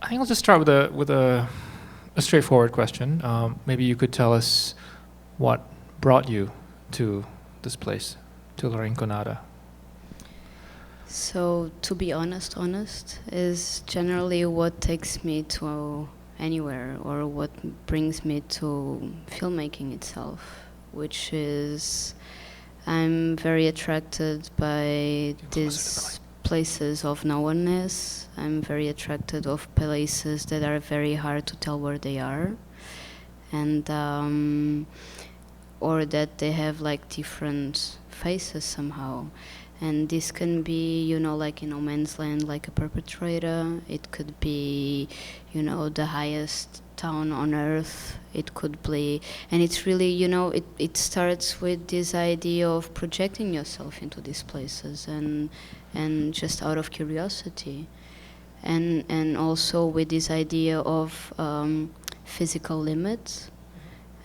I think I'll just start with a straightforward question. Maybe you could tell us what brought you to this place, to La Rinconada. So, to be honest, is generally what takes me to anywhere, or what brings me to filmmaking itself, which is I'm very attracted by these places of no-oneness. I'm very attracted of places that are very hard to tell where they are, and or that they have like different faces somehow. And this can be, like in no man's land, like a perpetrator. It could be, the highest town on earth. It could be, and it's really, it starts with this idea of projecting yourself into these places, and just out of curiosity, and also with this idea of physical limits,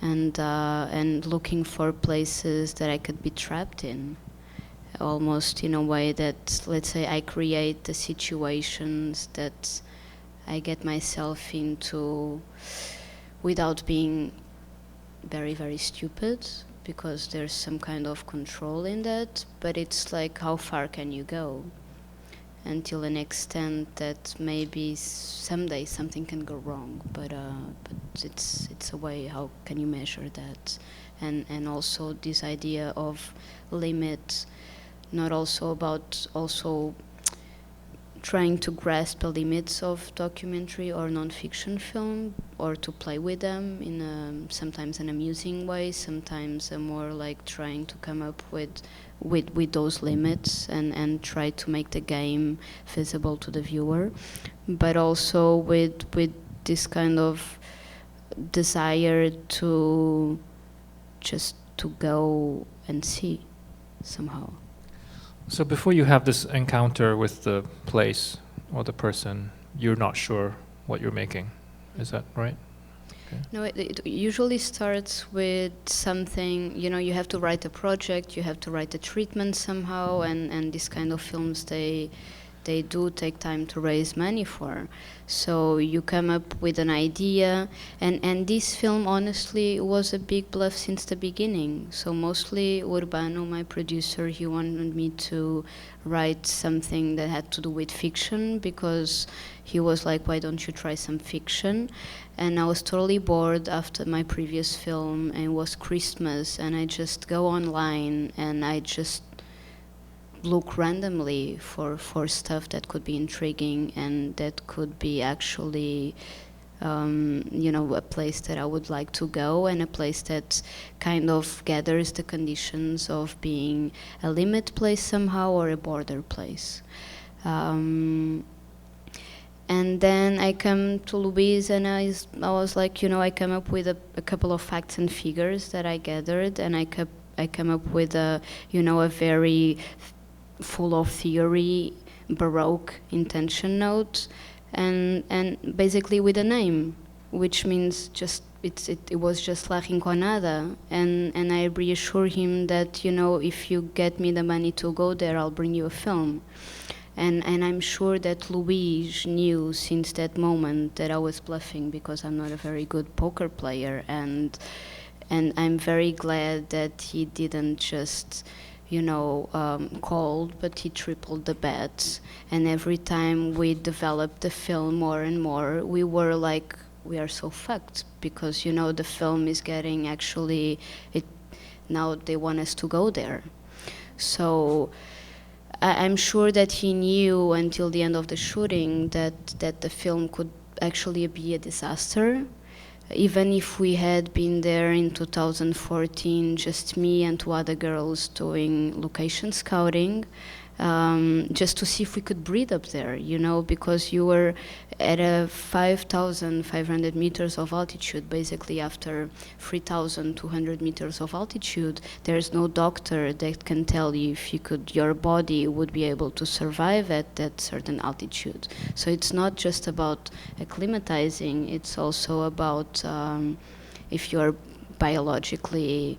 and looking for places that I could be trapped in, almost in a way that, let's say, I create the situations that I get myself into without being very, very stupid, because there's some kind of control in that, but it's like, how far can you go? Until an extent that maybe someday something can go wrong, but it's a way, how can you measure that? And also this idea of limit, not also about also trying to grasp the limits of documentary or non-fiction film, or to play with them in sometimes an amusing way, sometimes a more like trying to come up with those limits, and try to make the game visible to the viewer, but also with this kind of desire to just to go and see somehow. So before you have this encounter with the place or the person, you're not sure what you're making. Is that right? Okay. No, it usually starts with something, you have to write a project, you have to write a treatment somehow, and these kind of films, they do take time to raise money for. So you come up with an idea, and this film honestly was a big bluff since the beginning. So mostly Urbano, my producer, he wanted me to write something that had to do with fiction, because he was like, why don't you try some fiction? And I was totally bored after my previous film, and it was Christmas, and I just go online and I just look randomly for stuff that could be intriguing and that could be actually a place that I would like to go, and a place that kind of gathers the conditions of being a limit place somehow, or a border place. And then I come to Louise, and I was like, I come up with a couple of facts and figures that I gathered, and I come up with a very full of theory, Baroque intention note, and basically with a name, which means just it was just La Rinconada, and I reassure him that if you get me the money to go there, I'll bring you a film. And I'm sure that Luis knew since that moment that I was bluffing, because I'm not a very good poker player, and I'm very glad that he didn't just called, but he tripled the bet. And every time we developed the film more and more, we were like, we are so fucked, because the film is getting actually now they want us to go there. So I'm sure that he knew until the end of the shooting that the film could actually be a disaster. Even if we had been there in 2014, just me and two other girls doing location scouting, just to see if we could breathe up there, because you were at a 5,500 meters of altitude. Basically, after 3,200 meters of altitude, there's no doctor that can tell you if your body would be able to survive at that certain altitude. So it's not just about acclimatizing, it's also about if you're biologically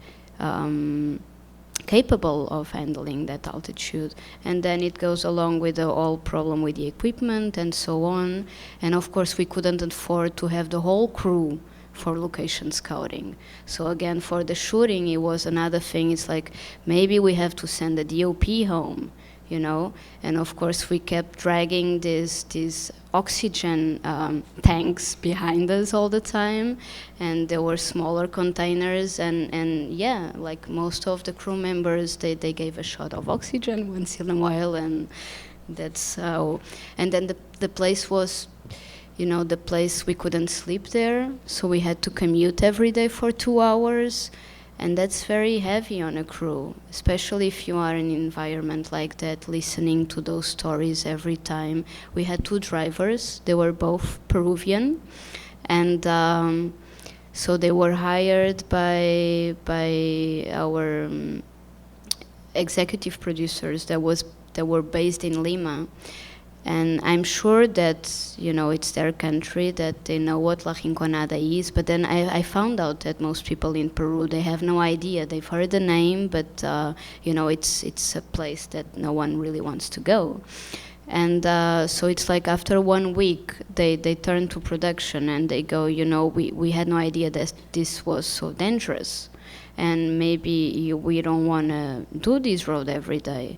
capable of handling that altitude. And then it goes along with the whole problem with the equipment and so on. And of course we couldn't afford to have the whole crew for location scouting. So again, for the shooting, it was another thing. It's like, maybe we have to send the DOP home, you know? And of course we kept dragging these oxygen tanks behind us all the time, and there were smaller containers, and yeah, like most of the crew members, they gave a shot of oxygen once in a while, and that's how. And then the place was, you know, the place, we couldn't sleep there, so we had to commute every day for 2 hours, and that's very heavy on a crew, especially if you are in an environment like that, listening to those stories every time. We had 2 drivers, they were both Peruvian, and so they were hired by our executive producers that were based in Lima. And I'm sure that, you know, it's their country, that they know what La Rinconada is, but then I found out that most people in Peru, they have no idea. They've heard the name, but, you know, it's a place that no one really wants to go. And so it's like after 1 week, they turn to production and they go, you know, we had no idea that this was so dangerous. And maybe we don't want to do this road every day.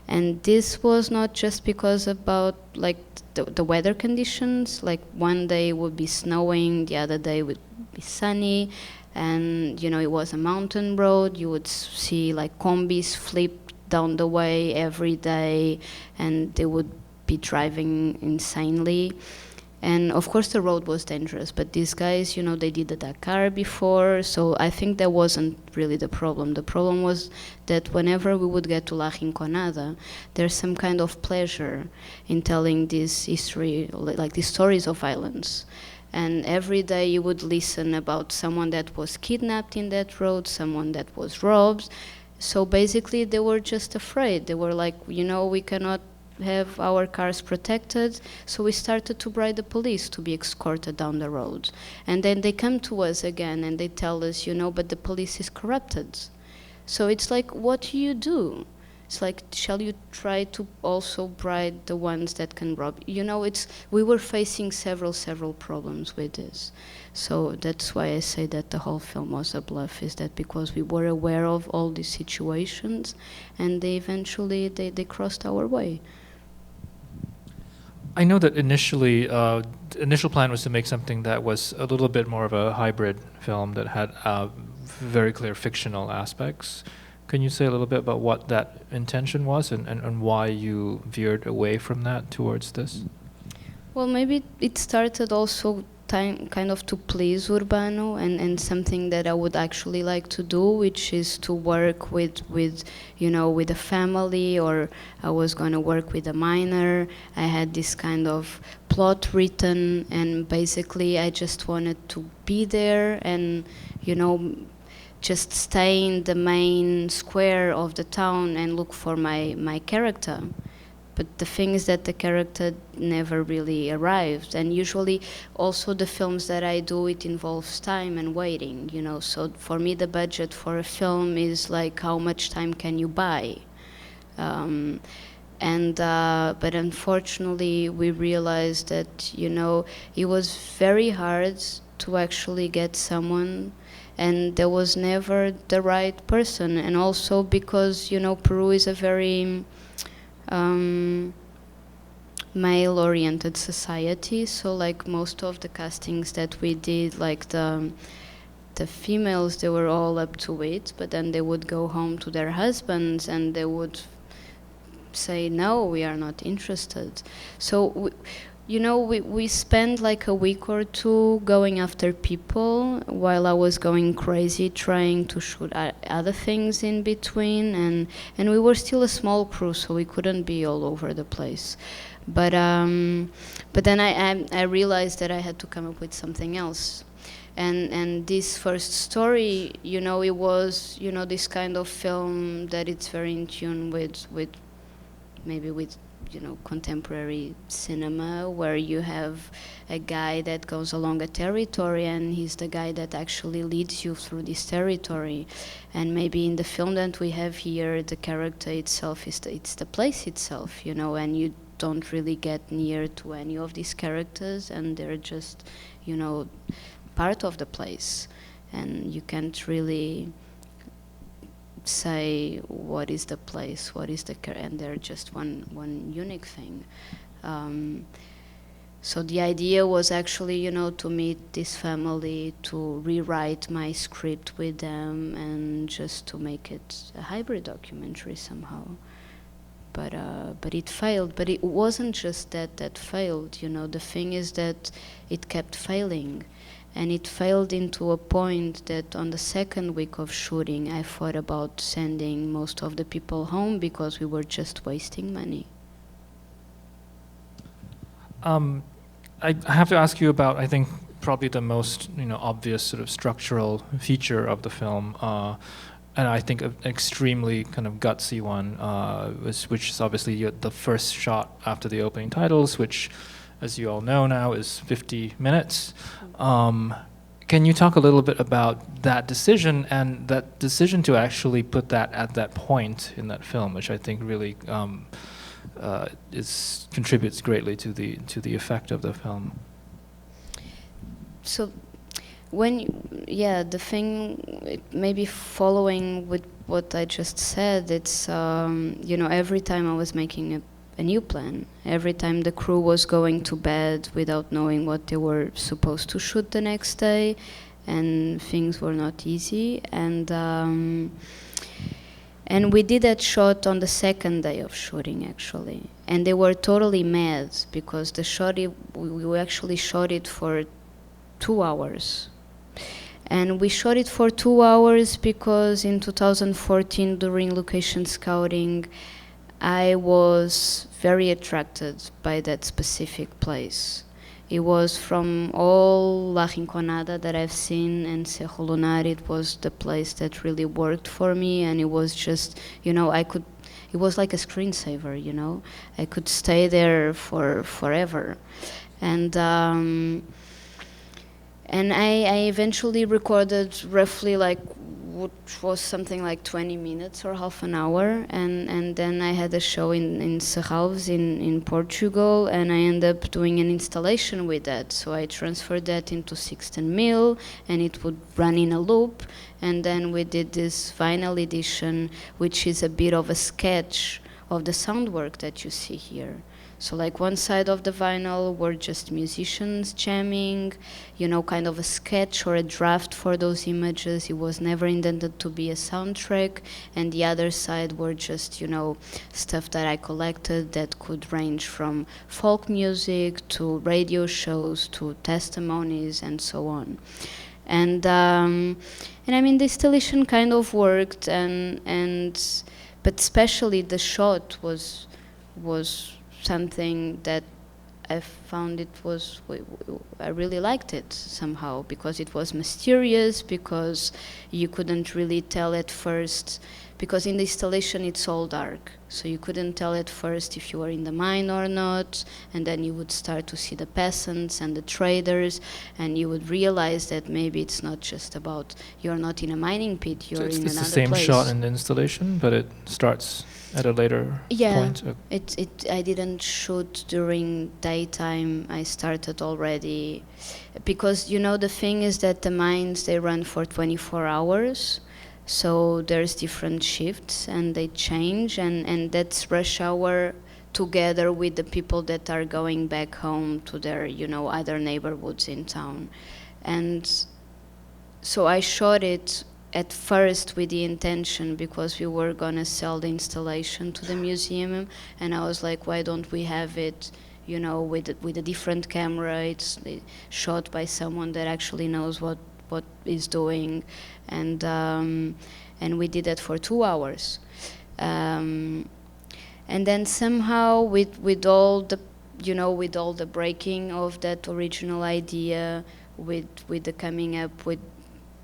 And this was not just because about like the weather conditions, like one day it would be snowing, the other day would be sunny, and you know, it was a mountain road. You would see like combis flip down the way every day, and they would be driving insanely. And of course the road was dangerous, but these guys, you know, they did the Dakar before, so I think that wasn't really the problem. The problem was that whenever we would get to La Rinconada, there's some kind of pleasure in telling this history, like these stories of violence. And every day you would listen about someone that was kidnapped in that road, someone that was robbed. So basically they were just afraid. They were like, you know, we cannot have our cars protected, so we started to bribe the police to be escorted down the road. And then they come to us again and they tell us, you know, but the police is corrupted. So it's like, what do you do? It's like, shall you try to also bribe the ones that can rob? You know, we were facing several problems with this. So that's why I say that the whole film was a bluff, is that because we were aware of all these situations, and they eventually, they crossed our way. I know that initially, the initial plan was to make something that was a little bit more of a hybrid film that had very clear fictional aspects. Can you say a little bit about what that intention was and why you veered away from that towards this? Well, maybe it started also kind of to please Urbano, and something that I would actually like to do, which is to work with you know, with a family, or I was going to work with a minor. I had this kind of plot written, and basically I just wanted to be there and, you know, just stay in the main square of the town and look for my character. But the thing is that the character never really arrived. And usually also the films that I do, it involves time and waiting, you know. So for me, the budget for a film is like, how much time can you buy? But unfortunately, we realized that, you know, it was very hard to actually get someone, and there was never the right person. And also because, you know, Peru is a very male-oriented society, so like most of the castings that we did, like the females, they were all up to it, but then they would go home to their husbands and they would say, no, we are not interested. So we spent like a week or two going after people while I was going crazy trying to shoot other things in between, and we were still a small crew, so we couldn't be all over the place. But then I realized that I had to come up with something else. And this first story, you know, it was, you know, this kind of film that it's very in tune with maybe with contemporary cinema, where you have a guy that goes along a territory and he's the guy that actually leads you through this territory. And maybe in the film that we have here, the character itself it's the place itself, and you don't really get near to any of these characters, and they're just, part of the place, and you can't really say what is the place, what is and they're just one unique thing. So the idea was actually, to meet this family, to rewrite my script with them, and just to make it a hybrid documentary somehow. But it failed. But it wasn't just that failed. The thing is that it kept failing. And it failed into a point that on the second week of shooting, I thought about sending most of the people home because we were just wasting money. I have to ask you about, I think, probably the most obvious sort of structural feature of the film, and I think an extremely kind of gutsy one, which is obviously the first shot after the opening titles, which, as you all know now, is 50 minutes. Can you talk a little bit about that decision, and that decision to actually put that at that point in that film, which I think really contributes greatly to the effect of the film? So, the thing, maybe following with what I just said, it's every time I was making a new plan, every time the crew was going to bed without knowing what they were supposed to shoot the next day, and things were not easy, and we did that shot on the second day of shooting, actually, and they were totally mad because we actually shot it for 2 hours. And we shot it for 2 hours because in 2014, during location scouting, I was very attracted by that specific place. It was from all La Rinconada that I've seen and Cerro Lunar, it was the place that really worked for me, and it was just, it was like a screensaver, I could stay there forever. And I eventually recorded roughly which was something like 20 minutes or half an hour, and then I had a show in Serralves in Portugal, and I ended up doing an installation with that. So I transferred that into 16mm, and it would run in a loop, and then we did this vinyl edition, which is a bit of a sketch of the sound work that you see here. So one side of the vinyl were just musicians jamming, kind of a sketch or a draft for those images. It was never intended to be a soundtrack. And the other side were just, stuff that I collected that could range from folk music to radio shows to testimonies and so on. And I mean, the installation kind of worked, but especially the shot was something that I found I really liked it somehow, because it was mysterious, because you couldn't really tell at first, because in the installation it's all dark, so you couldn't tell at first if you were in the mine or not, and then you would start to see the peasants and the traders, and you would realize that maybe it's not just about, you're not in a mining pit, you're in another place. It's the same shot in the installation, but it starts at a later point? I didn't shoot during daytime. I started already, because the thing is that the mines, they run for 24 hours, so there's different shifts and they change, and that's rush hour together with the people that are going back home to their other neighborhoods in town. And so I shot it at first with the intention, because we were gonna sell the installation to the museum, and I was like, why don't we have it, with a different camera? It's shot by someone that actually knows what is doing, and we did that for 2 hours, and then somehow with all the breaking of that original idea, with the coming up with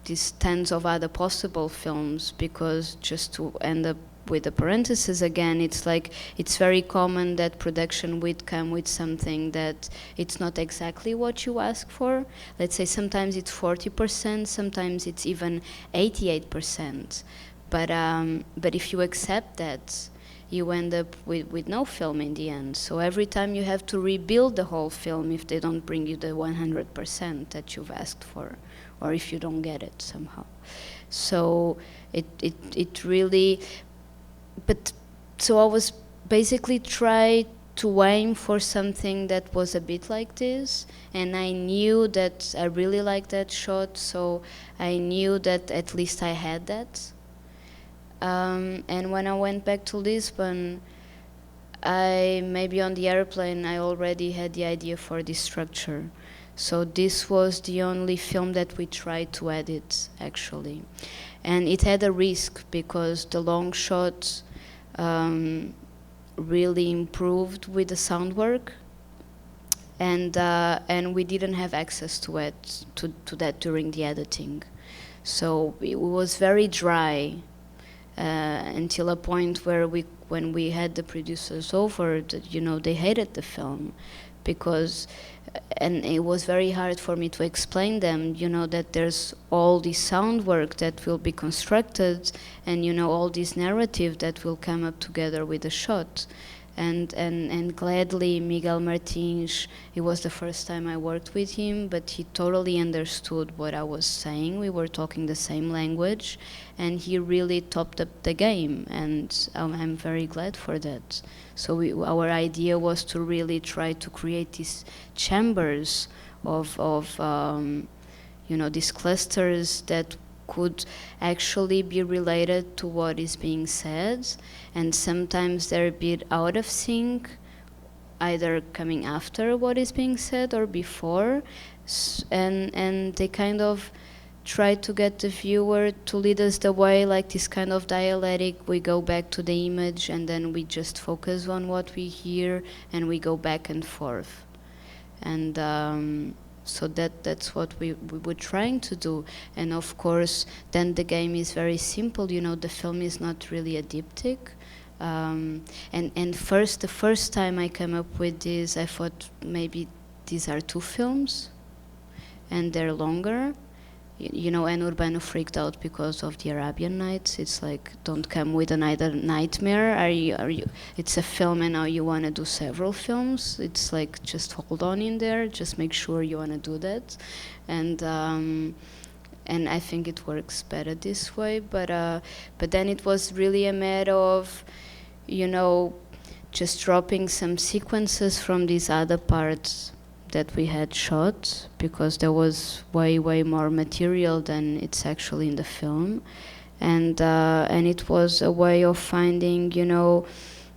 these tons of other possible films, because just to end up with the parentheses again, it's like it's very common that production would come with something that it's not exactly what you ask for. Let's say sometimes it's 40%, sometimes it's even 88%. But if you accept that, you end up with no film in the end. So every time you have to rebuild the whole film if they don't bring you the 100% that you've asked for, or if you don't get it somehow. So it really, but so I was basically trying to aim for something that was a bit like this, and I knew that I really liked that shot, so I knew that at least I had that. And when I went back to Lisbon, maybe on the airplane, I already had the idea for this structure. So this was the only film that we tried to edit, actually. And it had a risk because the long shots really improved with the sound work. And we didn't have access to it, to that during the editing. So it was very dry until a point where when we had the producers over, they hated the film because, and it was very hard for me to explain them, that there's all this sound work that will be constructed and, all this narrative that will come up together with the shot. And gladly, Miguel Martins, it was the first time I worked with him, but he totally understood what I was saying. We were talking the same language, and he really topped up the game, and I'm very glad for that. So our idea was to really try to create these chambers of these clusters that could actually be related to what is being said, and sometimes they're a bit out of sync, either coming after what is being said or before, and they kind of try to get the viewer to lead us the way, like this kind of dialectic. We go back to the image and then we just focus on what we hear and we go back and forth. And so that's what we were trying to do. And of course, then the game is very simple. The film is not really a diptych. And the first time I came up with this, I thought maybe these are 2 films, and they're longer. And Urbano freaked out because of the Arabian Nights. It's like, don't come with another nightmare. Are you? It's a film, and now you want to do several films. It's like, just hold on in there. Just make sure you want to do that, and I think it works better this way. But then it was really a matter of, just dropping some sequences from these other parts that we had shot, because there was way more material than it's actually in the film, and it was a way of finding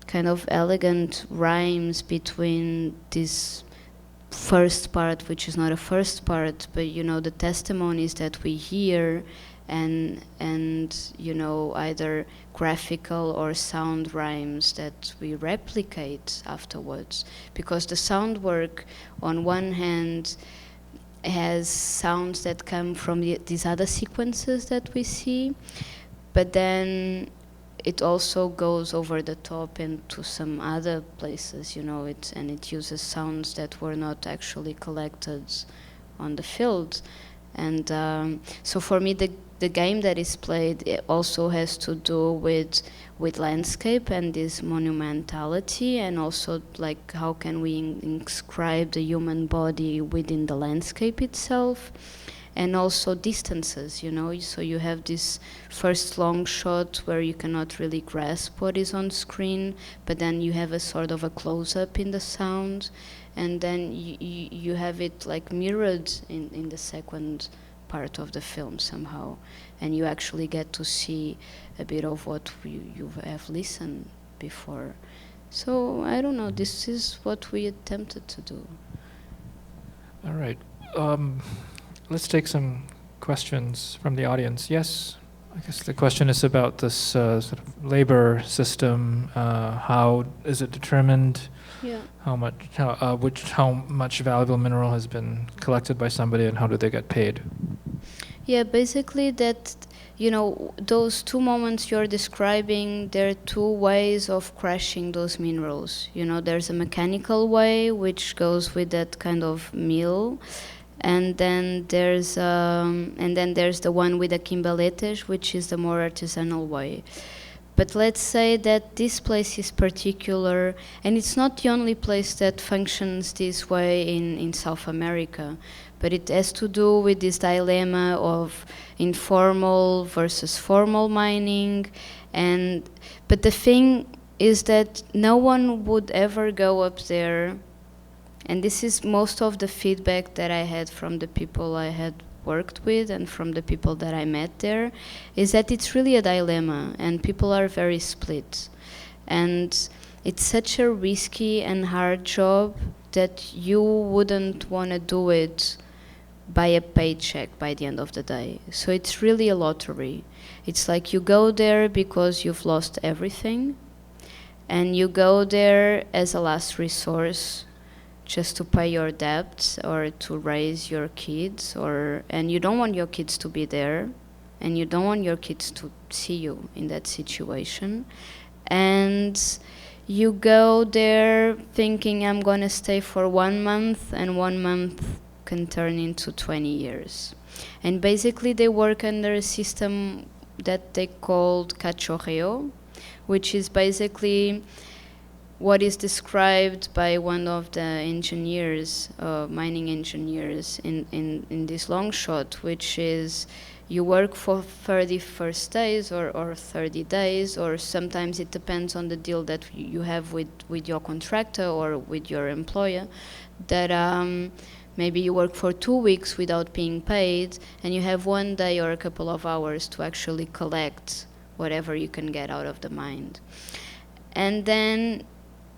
kind of elegant rhymes between this first part, which is not a first part, but the testimonies that we hear, and either graphical or sound rhymes that we replicate afterwards. Because the sound work, on one hand, has sounds that come from these other sequences that we see, but then it also goes over the top into some other places, and it uses sounds that were not actually collected on the field. And so for me, the game that is played, it also has to do with landscape and this monumentality, and also like how can we inscribe the human body within the landscape itself, and also distances, so you have this first long shot where you cannot really grasp what is on screen, but then you have a sort of a close-up in the sound, and then you have it like mirrored in the second part of the film somehow, and you actually get to see a bit of what you have listened before. So I don't know, this is what we attempted to do. All right. Let's take some questions from the audience. Yes, I guess the question is about this sort of labor system. How is it determined? Yeah. How much valuable mineral has been collected by somebody, and how do they get paid? Yeah, basically that, those two moments you're describing, there are two ways of crushing those minerals. There's a mechanical way, which goes with that kind of mill, and then there's the one with the quimbaletes, which is the more artisanal way. But let's say that this place is particular, and it's not the only place that functions this way in South America, but it has to do with this dilemma of informal versus formal mining. But the thing is that no one would ever go up there, and this is most of the feedback that I had from the people I had worked with and from the people that I met there, is that it's really a dilemma and people are very split. And it's such a risky and hard job that you wouldn't want to do it by a paycheck by the end of the day. So it's really a lottery. It's like you go there because you've lost everything, and you go there as a last resource, just to pay your debts or to raise your kids, and you don't want your kids to be there, and you don't want your kids to see you in that situation. And you go there thinking, I'm going to stay for 1 month, and 1 month can turn into 20 years. And basically they work under a system that they called cachorreo, which is basically what is described by one of the engineers, mining engineers in this long shot, which is you work for 30 first days or 30 days, or sometimes it depends on the deal that you have with your contractor or with your employer, that maybe you work for 2 weeks without being paid, and you have 1 day or a couple of hours to actually collect whatever you can get out of the mine. And then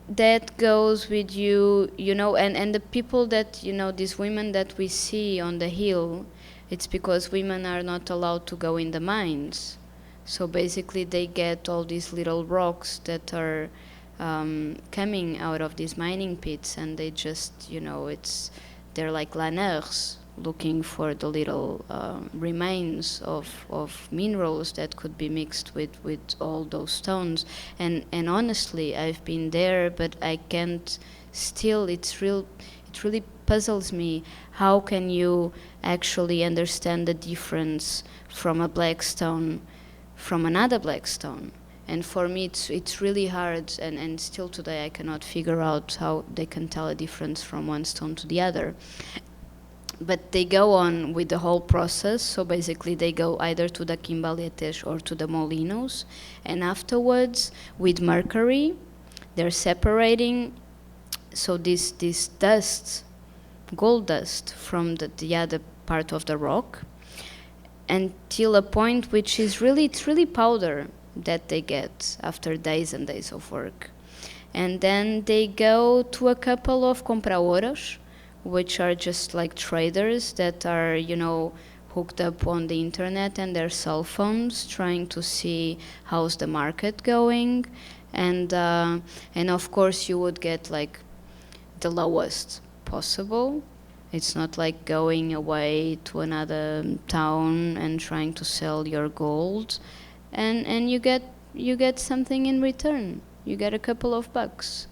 that goes with you, and the people that, these women that we see on the hill, it's because women are not allowed to go in the mines. So basically they get all these little rocks that are coming out of these mining pits, and they just, they're like laneurs, looking for the little remains of minerals that could be mixed with all those stones. And honestly, I've been there, but I can't still, it really puzzles me. How can you actually understand the difference from a black stone from another black stone? And for me, it's really hard, and still today I cannot figure out how they can tell a difference from one stone to the other. But they go on with the whole process. So basically they go either to the quimbaletes or to the molinos, and afterwards with mercury they're separating so this dust, gold dust, from the other part of the rock, until a point which is it's really powder that they get after days and days of work. And then they go to a couple of compradores, which are just like traders that are, hooked up on the internet and their cell phones, trying to see how's the market going. And of course you would get like the lowest possible. It's not like going away to another town and trying to sell your gold, and you get something in return. You get a couple of bucks.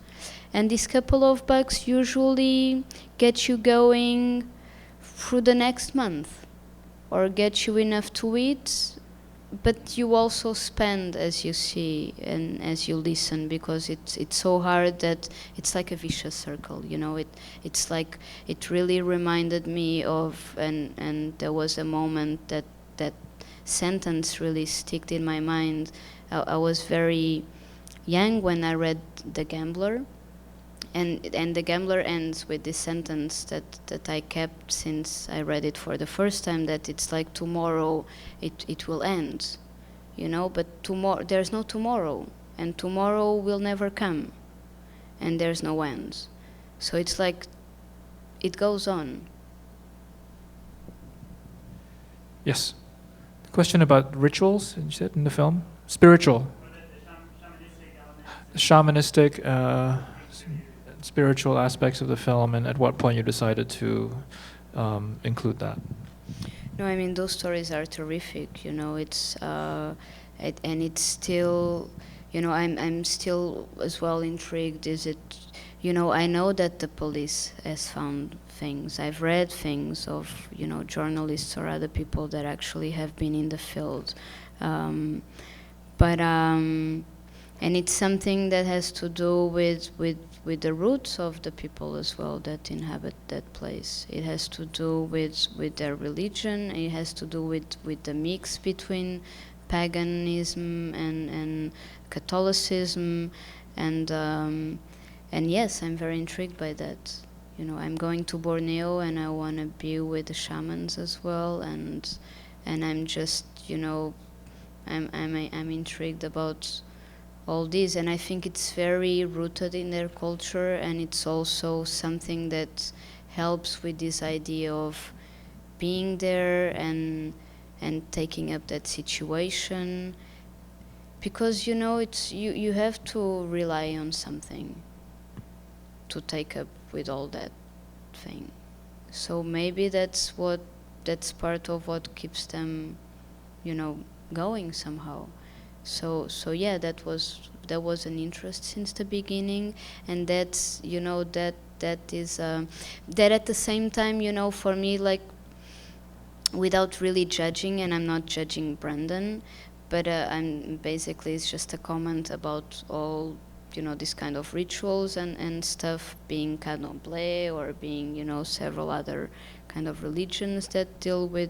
And this couple of bucks usually get you going through the next month, or get you enough to eat, but you also spend as you see and as you listen, because it's so hard that it's like a vicious circle. It's like, it really reminded me of, and there was a moment that sentence really stuck in my mind. I was very young when I read The Gambler. And The Gambler ends with this sentence that I kept since I read it for the first time, that it's like tomorrow it will end, but there's no tomorrow, and tomorrow will never come, and there's no end. So it's like it goes on. Yes. The question about rituals, you said in the film? Spiritual. The shamanistic, spiritual aspects of the film, and at what point you decided to include that? No, I mean, those stories are terrific. And it's still, I'm still as well intrigued. Is it, I know that the police has found things. I've read things of, journalists or other people that actually have been in the field. Um, but and it's something that has to do with the roots of the people as well that inhabit that place. It has to do with their religion. It has to do with the mix between paganism and Catholicism, and yes, I'm very intrigued by that. I'm going to Borneo and I want to be with the shamans as well, and I'm just, I'm intrigued about all this, and I think it's very rooted in their culture, and it's also something that helps with this idea of being there and taking up that situation, because it's you have to rely on something to take up with all that thing. So maybe that's part of what keeps them, going somehow. So yeah, that was an interest since the beginning, and that's that is that at the same time, for me, like, without really judging, and I'm not judging Brandon, but I'm basically, it's just a comment about all these kind of rituals and stuff, being Candomblé or being several other kind of religions that deal with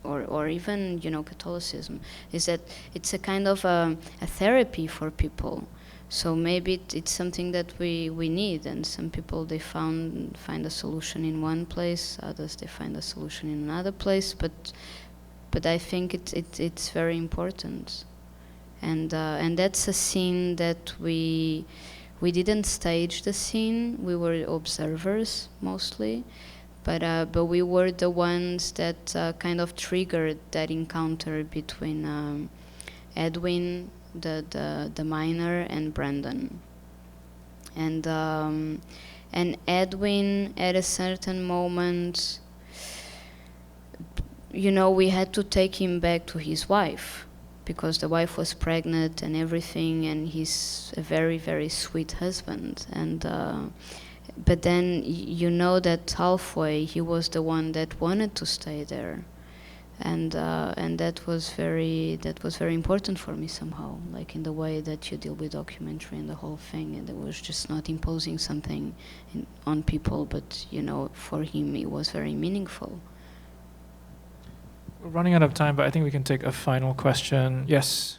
or even Catholicism, is that it's a kind of a therapy for people. So maybe it's something that we need, and some people, they find a solution in one place, others they find a solution in another place, but I think it's very important, and that's a scene that we didn't stage the scene. We were observers mostly, but we were the ones that kind of triggered that encounter between Edwin, the miner, and Brandon. And Edwin, at a certain moment, we had to take him back to his wife, because the wife was pregnant and everything, and he's a very, very sweet husband. And but then that halfway he was the one that wanted to stay there, and that was very important for me somehow, like in the way that you deal with documentary and the whole thing, and it was just not imposing something on people, but for him it was very meaningful. We're running out of time, but I think we can take a final question. Yes.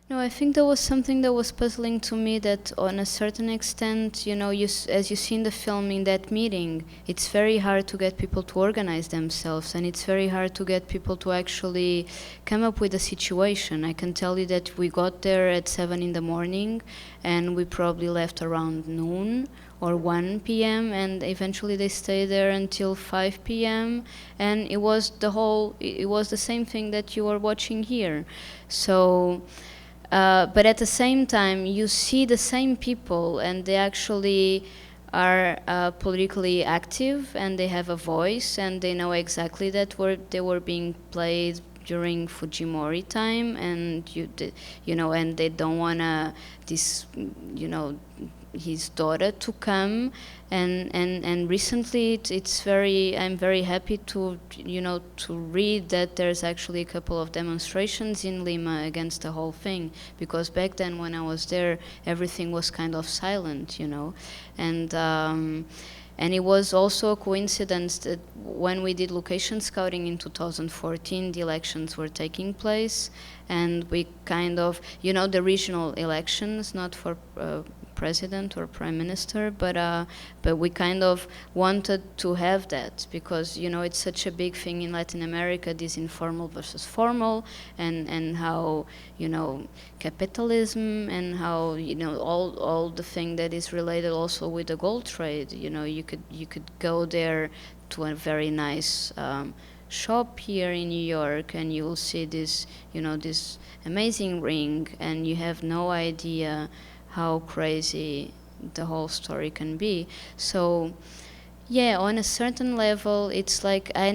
No, I think there was something that was puzzling to me, that on a certain extent, as you see in the film, in that meeting, it's very hard to get people to organize themselves, and it's very hard to get people to actually come up with a situation. I can tell you that we got there at 7 in the morning, and we probably left around noon or 1 p.m., and eventually they stayed there until 5 p.m., and it was the same thing that you are watching here. So but at the same time, you see the same people, and they actually are politically active, and they have a voice, and they know exactly that they were being played during Fujimori time, and and they don't wanna his daughter to come, and recently I'm very happy to to read that there's actually a couple of demonstrations in Lima against the whole thing, because back then when I was there, everything was kind of silent, and it was also a coincidence that when we did location scouting in 2014, the elections were taking place, and we kind of, the regional elections, not for president or prime minister, but we kind of wanted to have that, because it's such a big thing in Latin America, this informal versus formal, and how capitalism, and how all the thing that is related also with the gold trade. You could go there to a very nice shop here in New York and you'll see this, this amazing ring, and you have no idea how crazy the whole story can be. So yeah, on a certain level, it's like I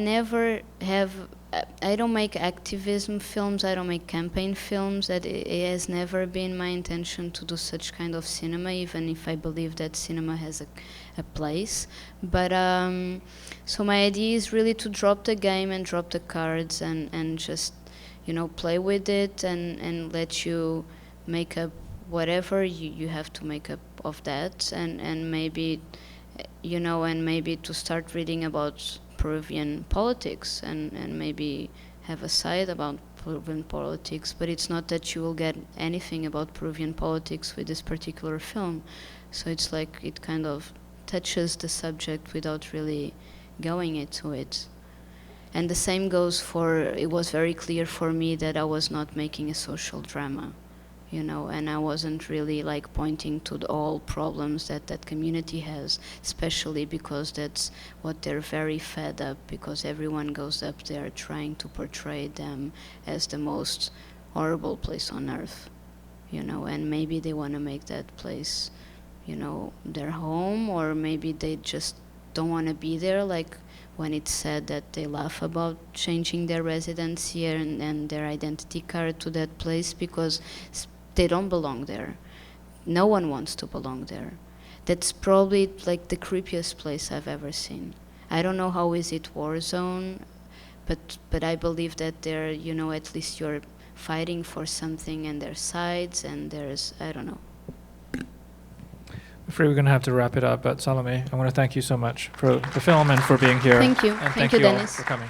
don't make activism films, I don't make campaign films. That it has never been my intention to do such kind of cinema, even if I believe that cinema has a place. But so my idea is really to drop the game and drop the cards and just, play with it and let you make up whatever you have to make up of that, and maybe, and maybe to start reading about Peruvian politics and maybe have a side about Peruvian politics. But it's not that you will get anything about Peruvian politics with this particular film. So it's like it kind of touches the subject without really going into it. And the same goes for, it was very clear for me that I was not making a social drama. And I wasn't really like pointing to all problems that community has, especially because that's what they're very fed up, because everyone goes up there trying to portray them as the most horrible place on earth, and maybe they want to make that place, their home, or maybe they just don't want to be there, like when it's said that they laugh about changing their residence here and their identity card to that place because they don't belong there. No one wants to belong there. That's probably like the creepiest place I've ever seen. I don't know how is it war zone, but I believe that there, at least you're fighting for something and there's sides and there's, I don't know. I'm afraid we're going to have to wrap it up, but Salomé, I want to thank you so much for the film and for being here. Thank you. And Thank you you, all Dennis. for coming.